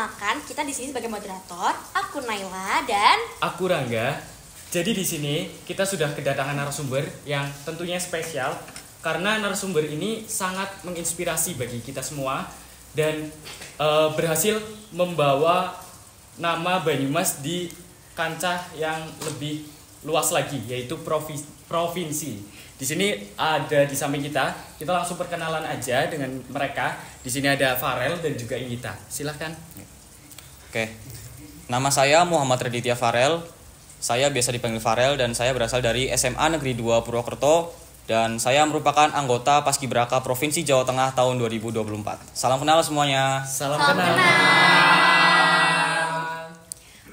perkenalkan, kita di sini sebagai moderator. Aku Naila dan aku Rangga. Jadi di sini kita sudah kedatangan narasumber yang tentunya spesial karena narasumber ini sangat menginspirasi bagi kita semua dan berhasil membawa nama Banyumas di kancah yang lebih luas lagi, yaitu provinsi. Di sini ada di samping kita langsung perkenalan aja dengan mereka. Di sini ada Farel dan juga Inggita. Silahkan. Oke, nama saya Muhammad Raditya Farel. Saya biasa dipanggil Farel dan saya berasal dari SMA Negeri 2 Purwokerto dan saya merupakan anggota Paskibraka Provinsi Jawa Tengah tahun 2024. Salam kenal semuanya. Salam kenal.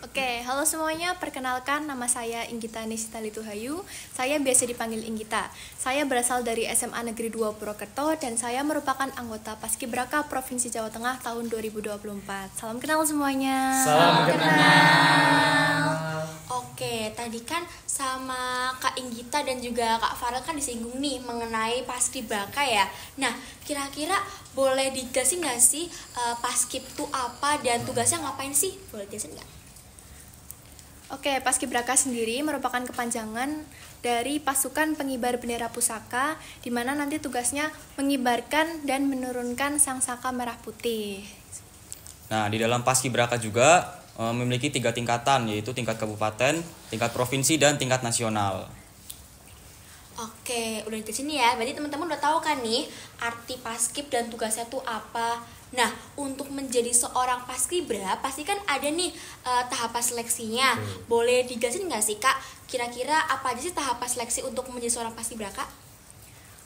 Oke, halo semuanya. Perkenalkan, nama saya Inggita Nisita Lituhayu. Saya biasa dipanggil Inggita. Saya berasal dari SMA Negeri 2 Purwokerto dan saya merupakan anggota Paskibraka Provinsi Jawa Tengah tahun 2024. Salam kenal semuanya. Salam kenal. Oke, tadi kan sama Kak Inggita dan juga Kak Farel kan disinggung nih mengenai Paskibraka ya. Nah, kira-kira boleh dijelasin nggak sih Paskib itu apa dan tugasnya ngapain sih? Boleh jelasin nggak? Oke, Paskibraka sendiri merupakan kepanjangan dari pasukan pengibar bendera pusaka, di mana nanti tugasnya mengibarkan dan menurunkan sangsaka merah putih. Nah, di dalam Paskibraka juga memiliki 3 tingkatan, yaitu tingkat kabupaten, tingkat provinsi, dan tingkat nasional. Oke, udah di sini ya. Berarti teman-teman udah tahu kan nih arti Paskib dan tugasnya tuh apa. Nah, untuk menjadi seorang Paskibra pasti kan ada nih tahapan seleksinya. Boleh dijelasin nggak sih Kak? Kira-kira apa aja sih tahapan seleksi untuk menjadi seorang Paskibraka?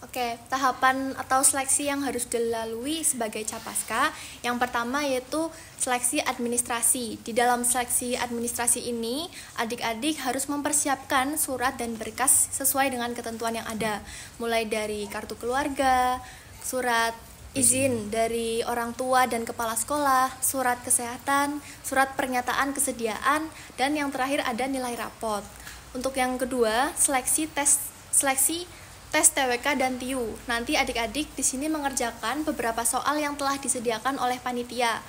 Oke, tahapan atau seleksi yang harus dilalui sebagai Capaska, yang pertama yaitu seleksi administrasi. Di dalam seleksi administrasi ini, adik-adik harus mempersiapkan surat dan berkas sesuai dengan ketentuan yang ada, mulai dari kartu keluarga, surat izin dari orang tua dan kepala sekolah, surat kesehatan, surat pernyataan kesediaan, dan yang terakhir ada nilai rapot. Untuk yang kedua, seleksi tes TWK dan TIU. Nanti adik-adik di sini mengerjakan beberapa soal yang telah disediakan oleh panitia.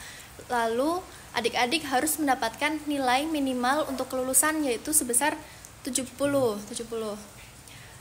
Lalu adik-adik harus mendapatkan nilai minimal untuk kelulusan yaitu sebesar 70.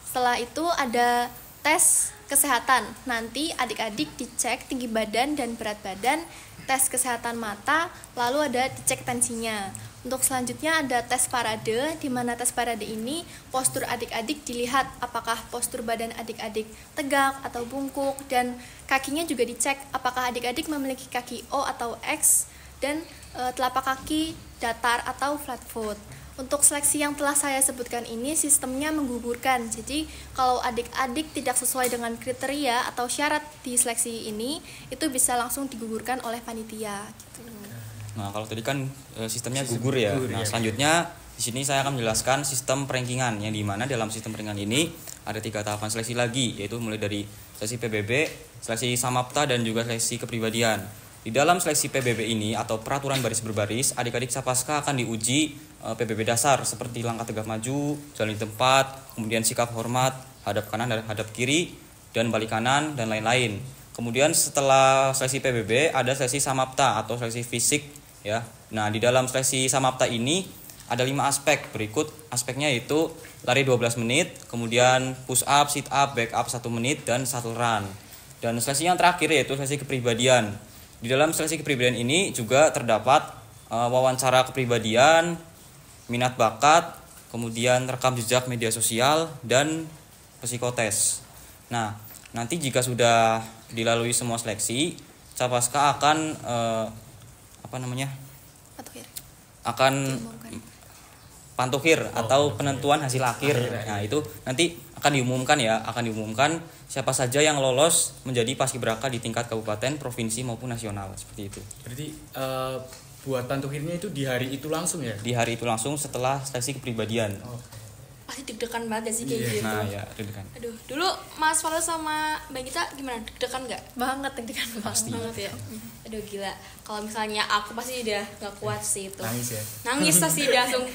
Setelah itu ada tes kesehatan. Nanti adik-adik dicek tinggi badan dan berat badan, tes kesehatan mata, lalu ada dicek tensinya. Untuk selanjutnya ada tes parade, di mana tes parade ini postur adik-adik dilihat apakah postur badan adik-adik tegak atau bungkuk, dan kakinya juga dicek apakah adik-adik memiliki kaki O atau X dan telapak kaki datar atau flat foot. Untuk seleksi yang telah saya sebutkan ini sistemnya menggugurkan. Jadi kalau adik-adik tidak sesuai dengan kriteria atau syarat di seleksi ini, itu bisa langsung digugurkan oleh panitia. Nah, kalau tadi kan sistemnya gugur ya. Nah, selanjutnya di sini saya akan menjelaskan sistem perankingan, yang di mana dalam sistem perankingan ini ada 3 tahapan seleksi lagi, yaitu mulai dari seleksi PBB, seleksi Samapta, dan juga seleksi kepribadian. Di dalam seleksi PBB ini atau peraturan baris berbaris, adik-adik Capaska akan diuji PBB dasar seperti langkah tegak maju, jalan di tempat, kemudian sikap hormat, hadap kanan dan hadap kiri, dan balik kanan, dan lain-lain. Kemudian setelah seleksi PBB ada seleksi Samapta atau seleksi fisik ya. Nah, di dalam seleksi Samapta ini ada 5 aspek. Berikut aspeknya yaitu lari 12 menit, kemudian push up, sit up, back up 1 menit, dan shuttle run. Dan seleksi yang terakhir yaitu seleksi kepribadian. Di dalam seleksi kepribadian ini juga terdapat wawancara kepribadian, minat bakat, kemudian rekam jejak media sosial, dan psikotes. Nah, nanti jika sudah dilalui semua seleksi, Capaska akan akan pantukhir atau penentuan hasil akhir. Nah, itu nanti akan diumumkan siapa saja yang lolos menjadi Paskibraka di tingkat kabupaten, provinsi maupun nasional, seperti itu. Berarti buat pantukhirnya itu di hari itu langsung ya? Di hari itu langsung setelah seleksi kepribadian. Pasti deg-degan banget sih kayak gitu. Nah, ya, deg-degan. Aduh, dulu Mas Farel sama Mbak Gita gimana? Deg-degan nggak? Banget deg-degan Banget ya. Aduh gila. Kalau misalnya aku pasti udah nggak kuat sih itu. Nangis ya? Nangis pasti udah langsung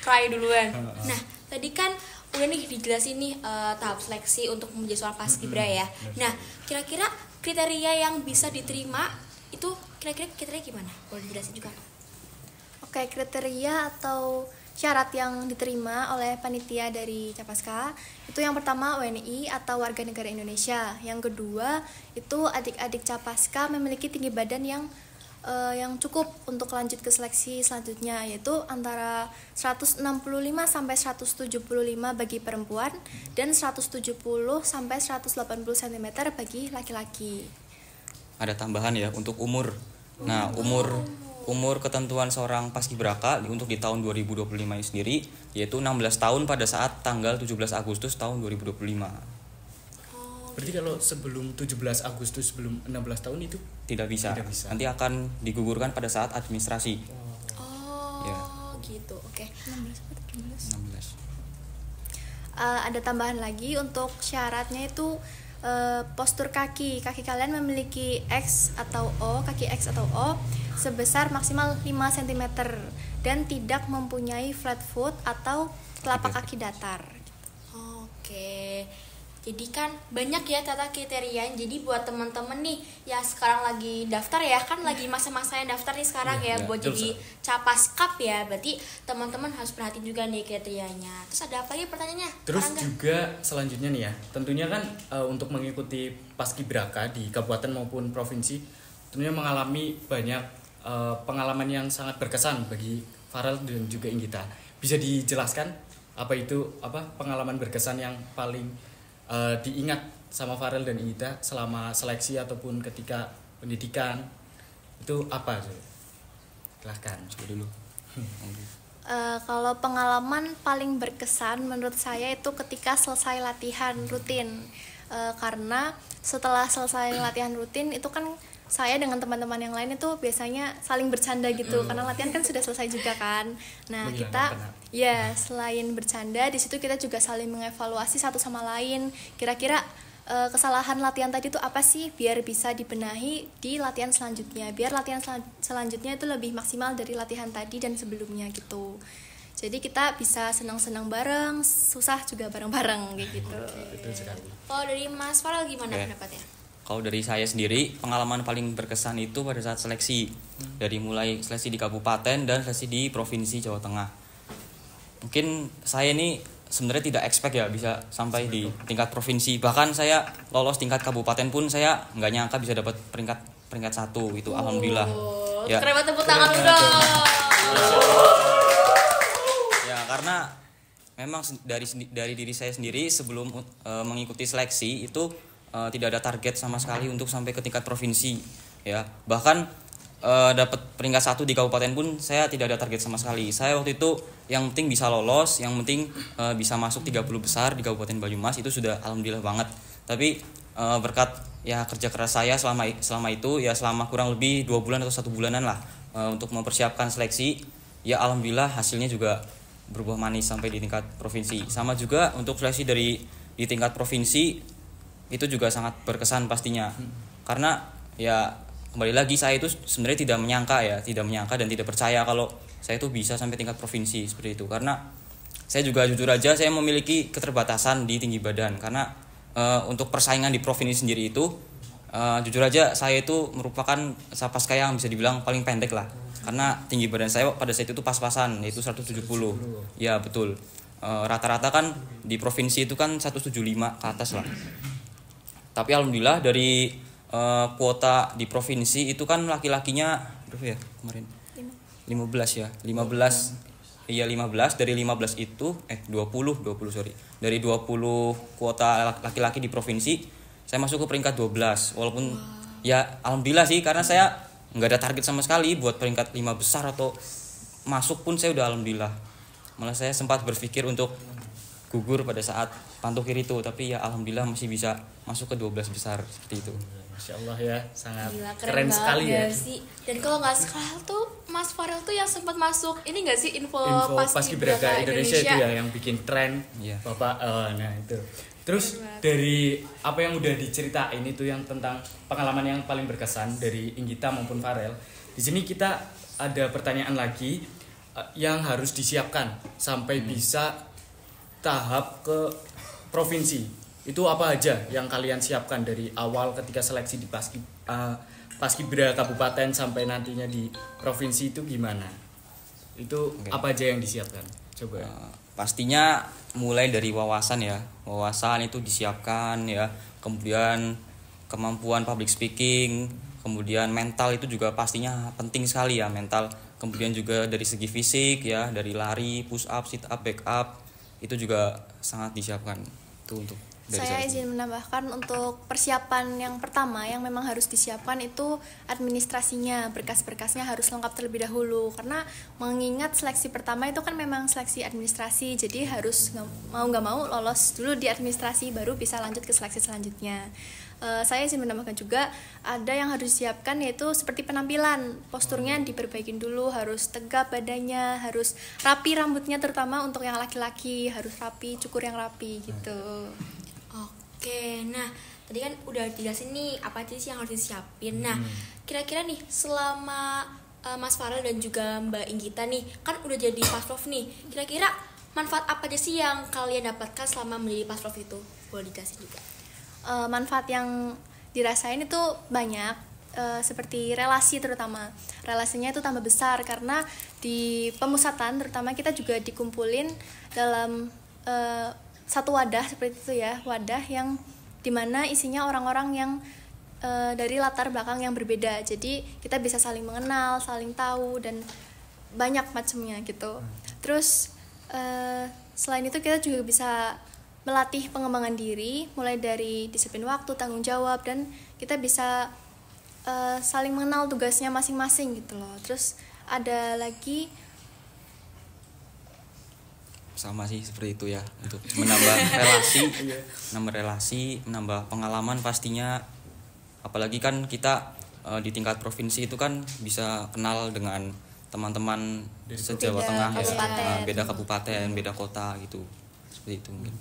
cry duluan. Nah, tadi kan udah nih dijelasin nih tahap seleksi untuk menjadi seorang paskibra ya. Nah, kira-kira kriteria yang bisa diterima itu kira-kira kriteria gimana? Boleh dijelasin juga? Oke, kriteria atau syarat yang diterima oleh panitia dari Capaska itu yang pertama WNI atau warga negara Indonesia. Yang kedua itu adik-adik Capaska memiliki tinggi badan yang cukup untuk lanjut ke seleksi selanjutnya, yaitu antara 165 sampai 175 bagi perempuan dan 170 sampai 180 cm bagi laki-laki. Ada tambahan ya untuk umur. Nah, umur ketentuan seorang paskibraka untuk di tahun 2025 ini sendiri yaitu 16 tahun pada saat tanggal 17 Agustus tahun 2025. Berarti kalau sebelum 17 Agustus, sebelum 16 tahun itu tidak bisa. Nanti akan digugurkan pada saat administrasi. Ya. Gitu. Oke. 16. Ada tambahan lagi untuk syaratnya itu postur kaki kalian memiliki X atau O, kaki X atau O sebesar maksimal 5 cm dan tidak mempunyai flat foot atau telapak kaki datar. Oke. Jadi kan banyak ya tata kriteria. Jadi buat teman-teman nih ya sekarang lagi daftar ya, kan lagi masa-masanya daftar nih sekarang buat jadi Capaskap ya. Berarti teman-teman harus perhatiin juga nih kriterianya. Terus ada apa lagi pertanyaannya? Terus juga selanjutnya nih ya, tentunya kan untuk mengikuti paskibraka di kabupaten maupun provinsi tentunya mengalami banyak pengalaman yang sangat berkesan bagi Farel dan juga Inggita. Bisa dijelaskan apa pengalaman berkesan yang paling diingat sama Farel dan Inggita selama seleksi ataupun ketika pendidikan itu apa? Silahkan dulu. Kalau pengalaman paling berkesan menurut saya itu ketika selesai latihan rutin, karena setelah selesai latihan rutin itu kan saya dengan teman-teman yang lain itu biasanya saling bercanda gitu, karena latihan kan sudah selesai juga kan. Nah, kita ya selain bercanda di situ kita juga saling mengevaluasi satu sama lain. Kira-kira kesalahan latihan tadi itu apa sih, biar bisa dibenahi di latihan selanjutnya, biar latihan selanjutnya itu lebih maksimal dari latihan tadi dan sebelumnya gitu. Jadi kita bisa senang-senang bareng, susah juga bareng-bareng kayak gitu. Betul sekali. Kalau dari Mas Farel gimana pendapatnya? Kalau dari saya sendiri, pengalaman paling berkesan itu pada saat seleksi. Dari mulai seleksi di kabupaten dan seleksi di provinsi Jawa Tengah. Mungkin saya ini sebenarnya tidak expect ya bisa sampai di tingkat provinsi. Bahkan saya lolos tingkat kabupaten pun saya nggak nyangka bisa dapat peringkat 1 itu. Alhamdulillah. Ya. Keren banget, tepuk tangan dong. Ya, karena memang dari diri saya sendiri sebelum mengikuti seleksi itu tidak ada target sama sekali untuk sampai ke tingkat provinsi ya. Bahkan dapat peringkat 1 di kabupaten pun saya tidak ada target sama sekali. Saya waktu itu yang penting bisa lolos, yang penting bisa masuk 30 besar di Kabupaten Banyumas, itu sudah alhamdulillah banget. Tapi berkat ya kerja keras saya selama itu ya, selama kurang lebih 2 bulan atau 1 bulanan lah untuk mempersiapkan seleksi, ya alhamdulillah hasilnya juga berbuah manis sampai di tingkat provinsi. Sama juga untuk seleksi di tingkat provinsi itu juga sangat berkesan pastinya. Karena ya kembali lagi saya itu sebenarnya tidak menyangka dan tidak percaya kalau saya itu bisa sampai tingkat provinsi seperti itu. Karena saya juga jujur aja saya memiliki keterbatasan di tinggi badan, karena untuk persaingan di provinsi sendiri itu jujur aja saya itu merupakan Capaska yang bisa dibilang paling pendek lah. Karena tinggi badan saya pada saat itu pas-pasan, yaitu 170. Ya betul. Rata-rata kan di provinsi itu kan 175 ke atas lah. Tapi alhamdulillah dari kuota di provinsi itu kan laki-lakinya berapa ya kemarin? 15 ya. 15. Iya 15, dari 15 itu 20 sorry. Dari 20 kuota laki-laki di provinsi saya masuk ke peringkat 12. Walaupun ya alhamdulillah sih, karena saya nggak ada target sama sekali buat peringkat 5 besar atau masuk pun saya udah alhamdulillah. Malah saya sempat berpikir untuk gugur pada saat pantuk kiri itu, tapi ya alhamdulillah masih bisa masuk ke 12 besar seperti itu. Masya Allah ya, sangat Gila, keren sekali ya sih. Dan kalau nggak salah tuh Mas Farel tuh yang sempat masuk ini nggak sih info Paskibraka Indonesia itu ya, yang bikin tren Bapak. Nah itu. Terus dari apa yang udah diceritain itu yang tentang pengalaman yang paling berkesan dari Inggita maupun Farel, di sini kita ada pertanyaan lagi yang harus disiapkan sampai bisa tahap ke provinsi. Itu apa aja yang kalian siapkan dari awal ketika seleksi di paskibra kabupaten sampai nantinya di provinsi itu gimana? Itu apa aja yang disiapkan? Coba. Pastinya mulai dari wawasan ya. Wawasan itu disiapkan ya. Kemudian kemampuan public speaking, kemudian mental itu juga pastinya penting sekali ya, mental. Kemudian juga dari segi fisik ya, dari lari, push up, sit up, back up itu juga sangat disiapkan. Itu untuk dari Saya izin menambahkan untuk persiapan yang pertama yang memang harus disiapkan itu administrasinya, berkas-berkasnya harus lengkap terlebih dahulu karena mengingat seleksi pertama itu kan memang seleksi administrasi, jadi harus nggak mau lolos dulu di administrasi baru bisa lanjut ke seleksi selanjutnya. Saya izin menambahkan juga ada yang harus disiapkan yaitu seperti penampilan, posturnya diperbaikin dulu, harus tegap badannya, harus rapi rambutnya terutama untuk yang laki-laki harus rapi, cukur yang rapi gitu. Oke, nah tadi kan udah dijelasin nih apa aja sih yang harus disiapin. Nah, kira-kira nih selama Mas Farel dan juga Mbak Inggita nih kan udah jadi Pasprov nih. Kira-kira manfaat apa aja sih yang kalian dapatkan selama menjadi Pasprov itu? Boleh dikasih juga. Manfaat yang dirasain itu banyak, seperti relasi terutama. Relasinya itu tambah besar karena di pemusatan terutama kita juga dikumpulin dalam satu wadah seperti itu ya, wadah yang dimana isinya orang-orang yang dari latar belakang yang berbeda, jadi kita bisa saling mengenal, saling tahu dan banyak macamnya gitu. Terus selain itu kita juga bisa melatih pengembangan diri mulai dari disiplin waktu, tanggung jawab, dan kita bisa saling mengenal tugasnya masing-masing gitu loh. Terus ada lagi sama sih seperti itu ya, untuk menambah relasi, menambah pengalaman pastinya, apalagi kan kita di tingkat provinsi itu kan bisa kenal dengan teman-teman se-Jawa Tengah ya, beda kabupaten, beda kota gitu, seperti itu mungkin.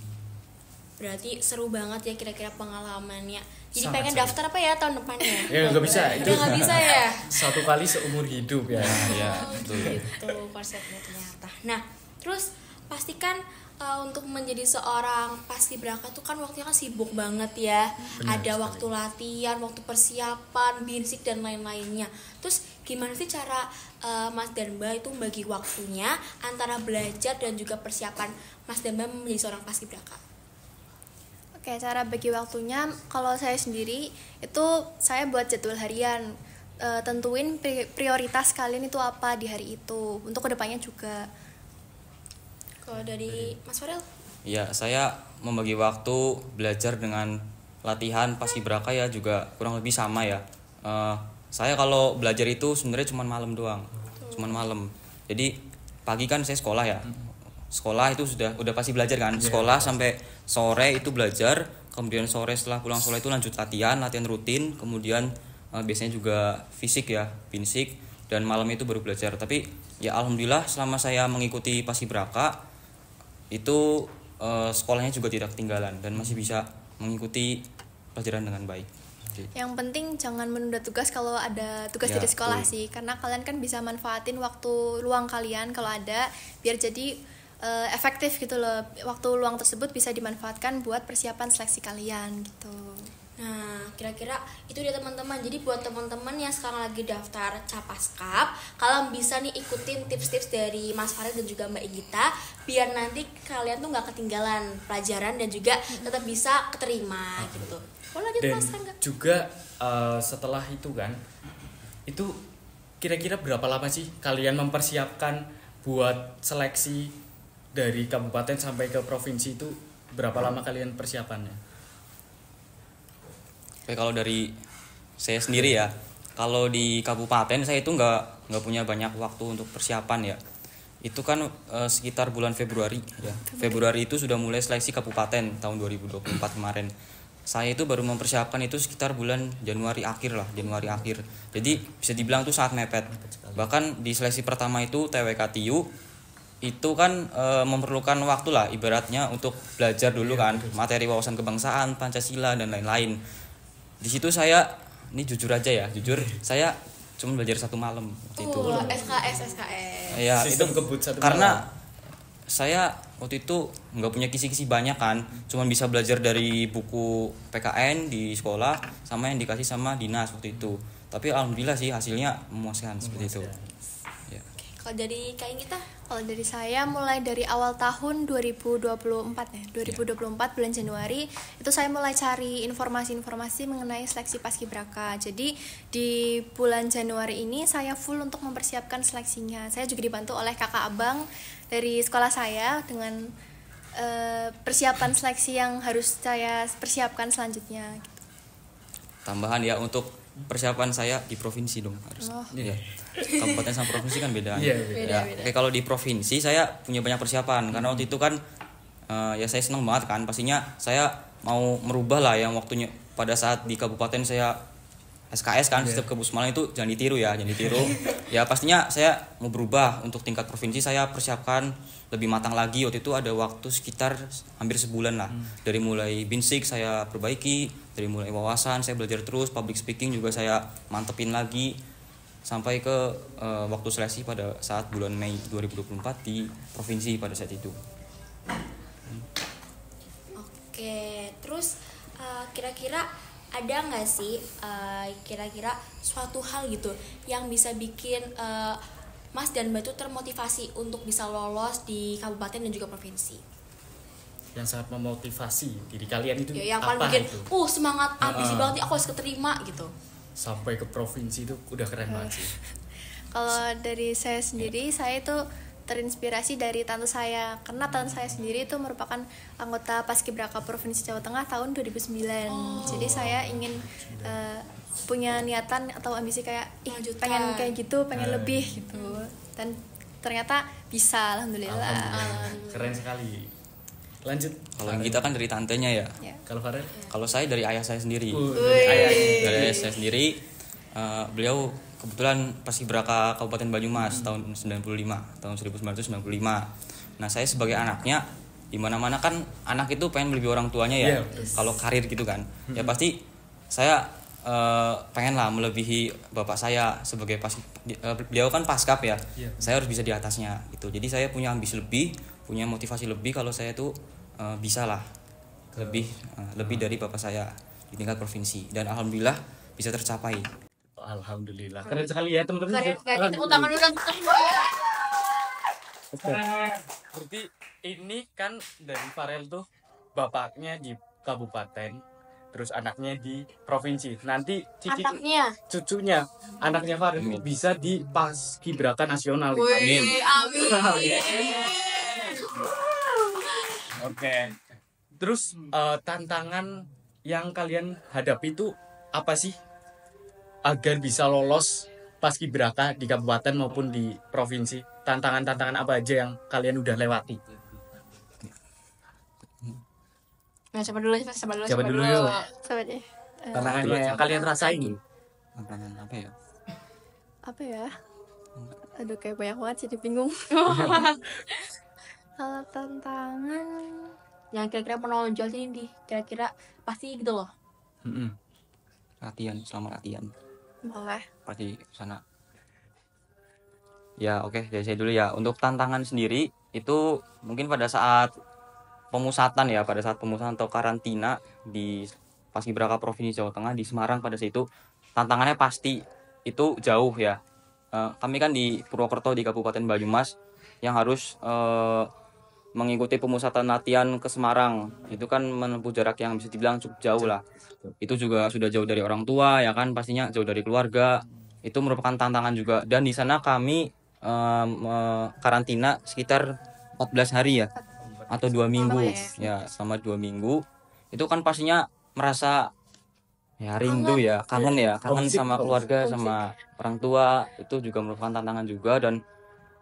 Berarti seru banget ya kira-kira pengalamannya. Jadi Sangat pengen seru. daftar apa ya tahun depannya? Ya nggak bisa, itu Udah nggak bisa ya. satu kali seumur hidup ya. Ya, Oh, betul. gitu konsepnya ternyata. Nah, terus pastikan untuk menjadi seorang paskibraka tuh kan waktunya kan sibuk banget ya. Benar Ada sekali. waktu latihan, waktu persiapan, binsik dan lain-lainnya. Terus gimana sih cara Mas dan Mbak itu membagi waktunya antara belajar dan juga persiapan Mas dan Mbak menjadi seorang paskibraka? Oke, cara bagi waktunya kalau saya sendiri itu saya buat jadwal harian. Tentuin prioritas kalian itu apa di hari itu untuk kedepannya juga. Kalau dari Mas Farel? Ya, saya membagi waktu belajar dengan latihan paskibraka ya juga kurang lebih sama ya. Saya kalau belajar itu sebenarnya cuma malam doang, cuma malam. Jadi pagi kan saya sekolah ya. Sekolah itu udah pasti belajar kan. Sekolah sampai sore itu belajar, kemudian sore setelah pulang sekolah itu lanjut latihan rutin, kemudian biasanya juga fisik ya, binsik, dan malam itu baru belajar. Tapi ya alhamdulillah selama saya mengikuti paskibraka itu sekolahnya juga tidak ketinggalan dan masih bisa mengikuti pelajaran dengan baik. Yang penting jangan menunda tugas kalau ada tugas Ya, dari sekolah betul. sih, karena kalian kan bisa manfaatin waktu luang kalian kalau ada, biar jadi efektif gitu loh. Waktu luang tersebut bisa dimanfaatkan buat persiapan seleksi kalian gitu. Nah, kira-kira itu dia teman-teman. Jadi buat teman-teman yang sekarang lagi daftar Capaskap, kalian bisa nih ikutin tips-tips dari Mas Farid dan juga Mbak Inggita biar nanti kalian tuh nggak ketinggalan pelajaran dan juga tetap bisa keterima gitu. Boleh lanjut Dan Mas Rangga? juga setelah itu kan, itu kira-kira berapa lama sih kalian mempersiapkan buat seleksi dari kabupaten sampai ke provinsi itu? Berapa lama kalian persiapannya? Oke, kalau dari saya sendiri ya, kalau di kabupaten saya itu nggak punya banyak waktu untuk persiapan ya. Itu kan sekitar bulan Februari ya. Februari itu sudah mulai seleksi kabupaten tahun 2024 kemarin. Saya itu baru mempersiapkan itu sekitar bulan Januari akhir. Jadi bisa dibilang itu sangat mepet. Bahkan di seleksi pertama itu TWK TIU itu kan memerlukan waktu lah ibaratnya untuk belajar dulu kan materi wawasan kebangsaan, Pancasila dan lain-lain. Di situ saya, ini jujur aja ya, saya cuma belajar satu malam waktu itu. SKS. Ya, Sistem itu kebut satu karena malam. saya waktu itu nggak punya kisi-kisi banyak kan, cuma bisa belajar dari buku PKN di sekolah sama yang dikasih sama dinas waktu itu. Tapi alhamdulillah sih hasilnya memuaskan seperti itu. Ya. Kalau dari kayak kita, Kalau dari saya mulai dari awal tahun 2024 ya, 2024 bulan Januari itu saya mulai cari informasi-informasi mengenai seleksi Paskibraka. Jadi di bulan Januari ini saya full untuk mempersiapkan seleksinya. Saya juga dibantu oleh kakak abang dari sekolah saya dengan persiapan seleksi yang harus saya persiapkan selanjutnya. Gitu. Tambahan ya untuk persiapan saya di provinsi dong harus. Iya. Kabupaten sama provinsi kan beda. Iya, Ya. Oke, kalau di provinsi saya punya banyak persiapan karena waktu itu kan ya saya senang banget kan, pastinya saya mau merubah lah yang waktunya pada saat di kabupaten saya SKS kan, setiap Kebusmalang itu jangan ditiru ya, jangan ditiru. Ya pastinya saya mau berubah. Untuk tingkat provinsi saya persiapkan lebih matang lagi. Waktu itu ada waktu sekitar hampir sebulan lah. Dari mulai basic saya perbaiki, dari mulai wawasan saya belajar terus, public speaking juga saya mantepin lagi sampai ke waktu seleksi pada saat bulan Mei 2024 di provinsi pada saat itu. oke. Terus kira-kira ada nggak sih kira-kira suatu hal gitu yang bisa bikin Mas dan Mbak tuh termotivasi untuk bisa lolos di kabupaten dan juga provinsi? Yang sangat memotivasi diri kalian itu Ya, yang paling apa bikin itu? semangat ambisi banget nih, aku harus keterima gitu. Sampai ke provinsi itu udah keren banget sih. Kalau dari saya sendiri, saya itu terinspirasi dari tante saya, karena tante saya sendiri itu merupakan anggota Paskibraka Provinsi Jawa Tengah tahun 2009. Jadi saya ingin punya niatan atau ambisi kayak Lanjutkan. pengen kayak gitu, pengen lebih gitu. Dan ternyata bisa, alhamdulillah. Keren sekali. Lanjut. Kalau yang kita kan dari tantenya ya. Ya. Kalau Farel? Kalau saya dari ayah saya sendiri. Ayah. Dari ayah saya sendiri, beliau kebetulan Paskibraka Kabupaten Banyumas tahun 1995. Nah, saya sebagai anaknya, di mana-mana kan anak itu pengen melebihi orang tuanya ya. Kalau karir gitu kan. Ya pasti saya pengen lah melebihi bapak saya sebagai beliau kan paskap ya. Saya harus bisa di atasnya gitu. Jadi saya punya ambisi lebih, punya motivasi lebih kalau saya tuh bisa lah lebih dari bapak saya di tingkat provinsi, dan alhamdulillah bisa tercapai. Alhamdulillah. Keren sekali ya teman-teman. Tepuk tangan dulu dong. Berarti ini kan dari Farel tuh bapaknya di kabupaten, terus anaknya di provinsi. Nanti cucunya, anaknya Farel bisa di Paskibraka nasional. Amin. Oke. Terus tantangan yang kalian hadapi itu apa sih agar bisa lolos Paskibraka di kabupaten maupun di provinsi? Tantangan-tantangan apa aja yang kalian udah lewati? Nah, siapa dulu? Yuk. Sahabat ya. Tantangannya yang kalian rasain. Tantangan apa ya? Apa ya? Aduh, kayak banyak banget jadi bingung. Kalau tantangan Yang kira-kira menonjol ini kira-kira pasti gitu loh. Latihan, selama latihan boleh. pasti sana. Ya oke, dari saya dulu ya. Untuk tantangan sendiri itu mungkin pada saat pemusatan ya, pada saat pemusatan atau karantina di Paskibraka Provinsi Jawa Tengah di Semarang pada saat itu, tantangannya pasti itu jauh ya. Kami kan di Purwokerto di Kabupaten Banyumas yang harus mengikuti pemusatan latihan ke Semarang. Itu kan menempuh jarak yang bisa dibilang cukup jauh lah. Itu juga sudah jauh dari orang tua ya kan, pastinya jauh dari keluarga. Itu merupakan tantangan juga, dan di sana kami karantina sekitar 14 hari ya atau 2 minggu ya, selama 2 minggu. Itu kan pastinya merasa ya rindu ya, kangen sama keluarga, sama orang tua. Itu juga merupakan tantangan juga, dan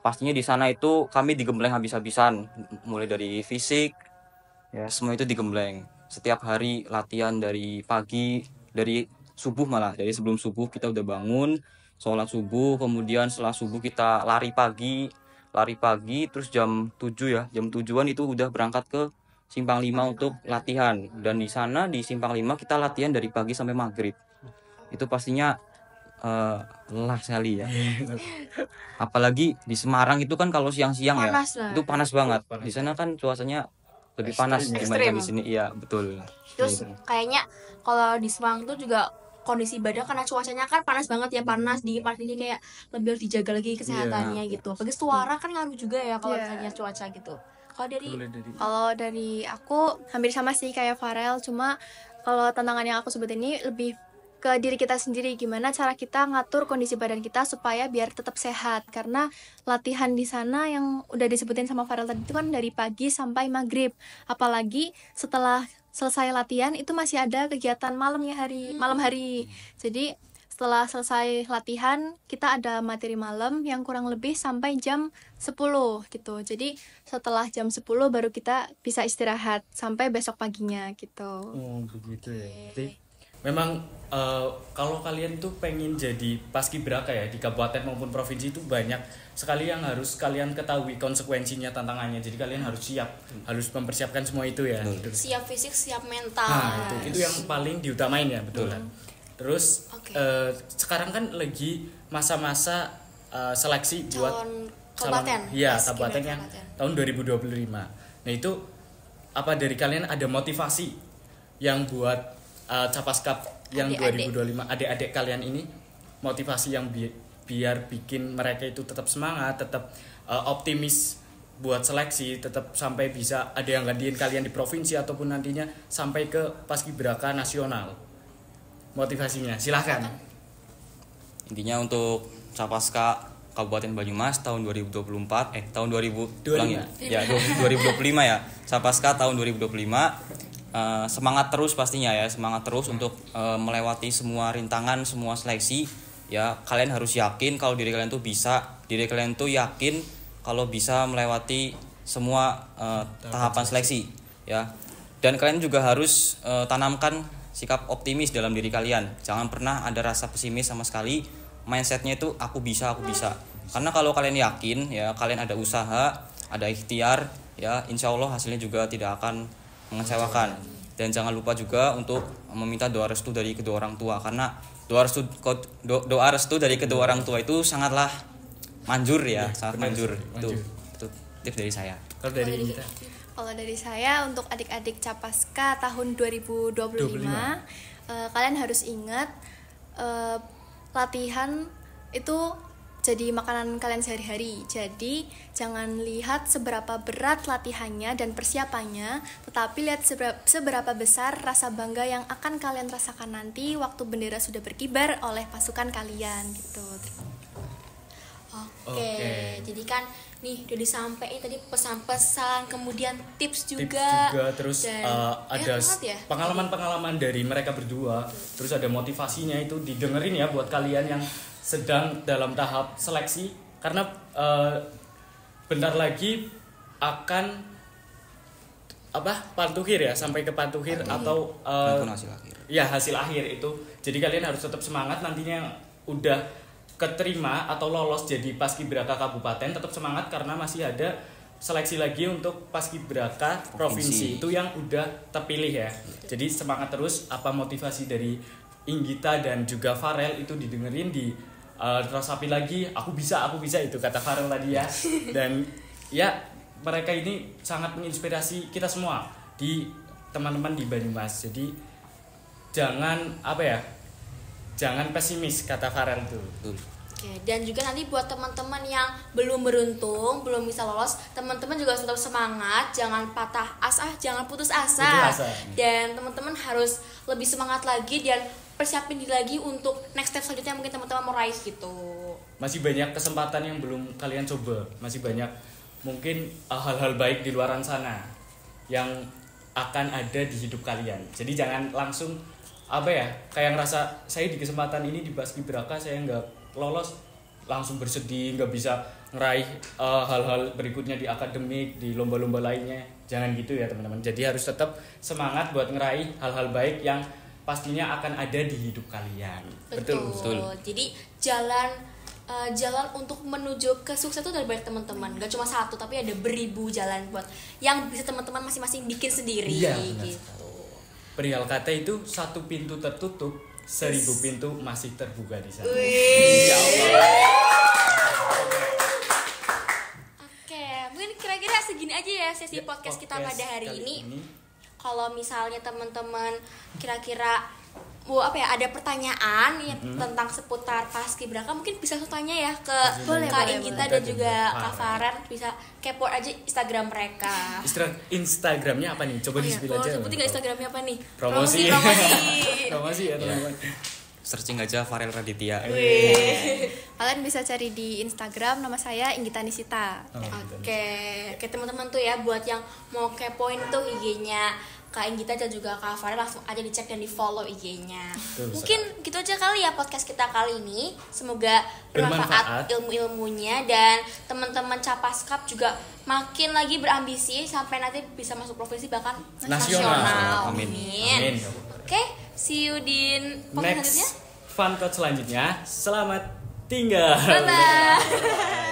pastinya di sana itu kami digembleng habis-habisan, mulai dari fisik ya, semua itu digembleng. Setiap hari latihan dari pagi, dari subuh, malah dari sebelum subuh kita udah bangun, sholat subuh, kemudian setelah subuh kita lari pagi, terus jam 7 ya, jam 7-an itu udah berangkat ke Simpang 5 untuk latihan. Dan di sana di Simpang 5 kita latihan dari pagi sampai maghrib. Itu pastinya lelah sekali ya. Apalagi di Semarang itu kan kalau siang-siang ya, itu panas banget. Di sana kan cuacanya lebih panas dibandingkan di sini. Iya, betul. Terus kayaknya kalau di Semarang tuh juga kondisi badan karena cuacanya kan panas banget ya, panas dingin panas dingin, kayak lebih harus dijaga lagi kesehatannya gitu. Apalagi suara kan ngaruh juga ya kalau misalnya cuaca gitu. Kalau dari aku hampir sama sih kayak Farel, cuma kalau tantangan yang aku sebut ini lebih ke diri kita sendiri, gimana cara kita ngatur kondisi badan kita supaya biar tetap sehat. Karena latihan di sana yang udah disebutin sama Farel tadi itu kan dari pagi sampai maghrib, apalagi setelah selesai latihan itu masih ada kegiatan malam hari. Jadi setelah selesai latihan kita ada materi malam yang kurang lebih sampai jam 10 gitu. Jadi setelah jam 10 baru kita bisa istirahat sampai besok paginya gitu. Oh begitu ya. Jadi memang kalau kalian tuh pengen jadi paskibraka ya di kabupaten maupun provinsi itu banyak sekali yang harus kalian ketahui konsekuensinya, tantangannya. Jadi kalian harus siap, harus mempersiapkan semua itu ya. Siap fisik, siap mental. Nah, itu yang paling diutamain ya, betul kan? Terus sekarang kan lagi masa-masa seleksi buat kabupaten. Iya, kabupaten yang tahun 2025. Nah, itu apa dari kalian ada motivasi yang buat Capaska yang adik-adik. 2025 adik-adik kalian ini, motivasi yang biar bikin mereka itu tetap semangat, tetap optimis buat seleksi, tetap sampai bisa ada yang gantiin kalian di provinsi ataupun nantinya sampai ke paskibraka nasional. Motivasinya silahkan. Intinya untuk Capaska Kabupaten Banyumas tahun 2024 tahun 2000 ulang ya 2025 ya. Capaska tahun 2025 semangat terus pastinya ya, semangat terus untuk melewati semua rintangan, semua seleksi ya. Kalian harus yakin kalau diri kalian tuh bisa, diri kalian tuh yakin kalau bisa melewati semua tahapan seleksi ya. Dan kalian juga harus tanamkan sikap optimis dalam diri kalian. Jangan pernah ada rasa pesimis sama sekali. Mindsetnya itu aku bisa. Karena kalau kalian yakin ya, kalian ada usaha, ada ikhtiar ya, insya Allah hasilnya juga tidak akan mengecewakan. Dan jangan lupa juga untuk meminta doa restu dari kedua orang tua, karena doa restu dari kedua orang tua itu sangatlah manjur ya, sangat manjur. Itu tips dari saya. Kalau dari kita, kalau dari saya untuk adik-adik Capaska tahun 2025, kalian harus ingat latihan itu jadi makanan kalian sehari-hari. Jadi jangan lihat seberapa berat latihannya dan persiapannya, tetapi lihat seberapa besar rasa bangga yang akan kalian rasakan nanti waktu bendera sudah berkibar oleh pasukan kalian gitu. Oke. Jadi kan nih udah disampaikan tadi pesan-pesan, kemudian tips juga terus dan ada pengalaman-pengalaman dari mereka berdua. Terus ada motivasinya, itu didengerin ya buat kalian yang sedang dalam tahap seleksi, karena bentar lagi akan pantuhir ya, sampai ke pantuhir atau hasil akhir itu. Jadi kalian harus tetap semangat, nantinya udah keterima atau lolos jadi paskibraka kabupaten, tetap semangat karena masih ada seleksi lagi untuk paskibraka provinsi itu yang udah terpilih ya. Jadi semangat terus. Apa motivasi dari Inggita dan juga Farel itu didengerin, resapi lagi, aku bisa itu kata Farel tadi ya. Dan ya mereka ini sangat menginspirasi kita semua di teman-teman di Banyumas. Jadi jangan pesimis kata Farel itu. Oke, dan juga nanti buat teman-teman yang belum beruntung, belum bisa lolos, teman-teman juga harus tetap semangat, jangan patah asa, jangan putus asa. Dan teman-teman harus lebih semangat lagi dan persiapin diri lagi untuk next step selanjutnya mungkin teman-teman mau raih gitu. Masih banyak kesempatan yang belum kalian coba, masih banyak mungkin hal-hal baik di luar sana yang akan ada di hidup kalian. Jadi jangan langsung kayak ngerasa saya di kesempatan ini di paskibraka saya nggak lolos, langsung bersedih, nggak bisa ngeraih hal-hal berikutnya di akademik, di lomba-lomba lainnya. Jangan gitu ya teman-teman. Jadi harus tetap semangat buat ngeraih hal-hal baik yang pastinya akan ada di hidup kalian. Betul. Jadi jalan untuk menuju ke sukses itu dari banyak teman-teman. Gak cuma satu, tapi ada beribu jalan buat yang bisa teman-teman masing-masing bikin sendiri. Iya, gitu. Perihal kata itu, satu pintu tertutup, 1000 pintu masih terbuka di sana. Ya Allah. Oke, mungkin kira-kira segini aja ya sesi podcast kita pada hari ini. Kalau misalnya teman-teman kira-kira ada pertanyaan tentang seputar paskibraka, mungkin bisa langsung tanya ya ke Kak Inggita dan juga Kak Farhan, bisa kepo aja Instagram mereka. Instagramnya apa nih? Coba di-spill aja. Sebutin nggak Instagramnya apa nih? Promosi. Promosi ya teman-teman. Searching aja Farel Raditya. Kalian bisa cari di Instagram, nama saya Inggita Nisita. Oke, teman-teman tuh ya, buat yang mau kepoin tuh IG-nya Kak Inggita dan juga Kak Farel, langsung aja dicek dan di follow IG-nya. Mungkin gitu aja kali ya podcast kita kali ini. Semoga bermanfaat ilmu-ilmunya, dan teman-teman Capaskap juga makin lagi berambisi sampai nanti bisa masuk provinsi bahkan nasional. Amin. Oke, see you di podcast selanjutnya. Fun Talk selanjutnya. Selamat tinggal. Bye-bye.